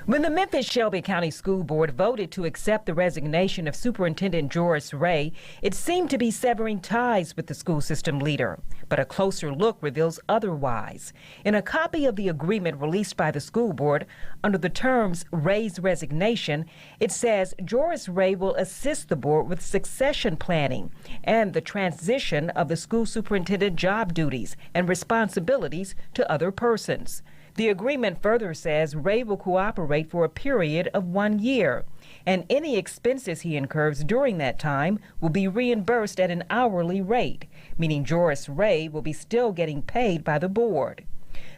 When the Memphis Shelby County School Board voted to accept the resignation of Superintendent Joris Ray, it seemed to be severing ties with the school system leader. But a closer look reveals otherwise. In a copy of the agreement released by the school board, under the terms Ray's resignation, it says Joris Ray will assist the board with succession planning and the transition of the school superintendent job duties and responsibilities to other persons. The agreement further says Ray will cooperate for a period of 1 year, and any expenses he incurs during that time will be reimbursed at an hourly rate, meaning Joris Ray will be still getting paid by the board.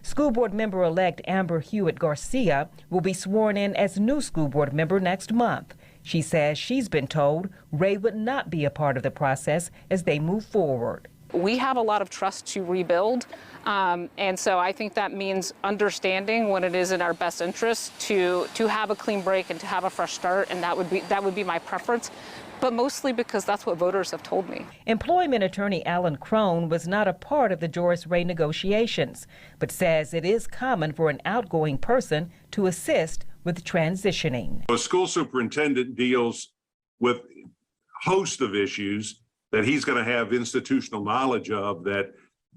School board member-elect Amber Hewitt Garcia will be sworn in as new school board member next month. She says she's been told Ray would not be a part of the process as they move forward. We have a lot of trust to rebuild, and so I think that means understanding when it is in our best interest to have a clean break and to have a fresh start, and that would be my preference, but mostly because that's what voters have told me. Employment attorney Alan Crone was not a part of the Joris Ray negotiations, but says it is common for an outgoing person to assist with transitioning. A school superintendent deals with a host of issues that he's going to have institutional knowledge of, that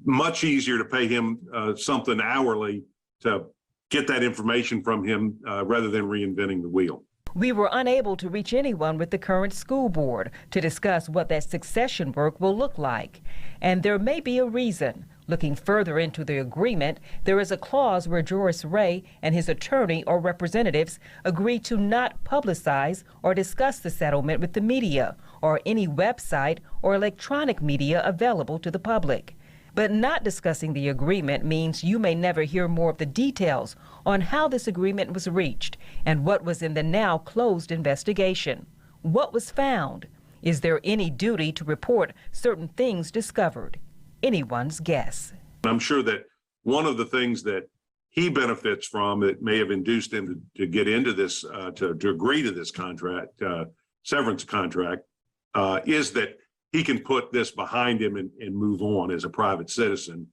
much easier to pay him something hourly to get that information from him rather than reinventing the wheel. We were unable to reach anyone with the current school board to discuss what that succession work will look like. And there may be a reason. Looking further into the agreement, there is a clause where Joris Ray and his attorney or representatives agree to not publicize or discuss the settlement with the media or any website or electronic media available to the public. But not discussing the agreement means you may never hear more of the details on how this agreement was reached and what was in the now closed investigation. What was found? Is there any duty to report certain things discovered? Anyone's guess. I'm sure that one of the things that he benefits from that may have induced him to get into this, to agree to this contract, severance contract, is that he can put this behind him and move on as a private citizen.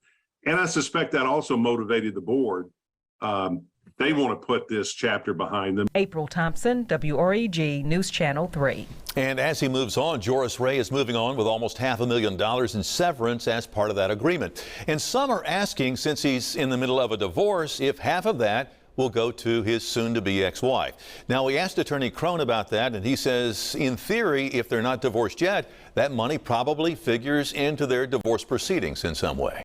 And I suspect that also motivated the board. They want to put this chapter behind them. April Thompson, WREG News Channel 3. And as he moves on, Joris Ray is moving on with almost $500,000 in severance as part of that agreement. And some are asking, since he's in the middle of a divorce, if half of that will go to his soon-to-be ex-wife. Now, we asked Attorney Crone about that, and he says, in theory, if they're not divorced yet, that money probably figures into their divorce proceedings in some way.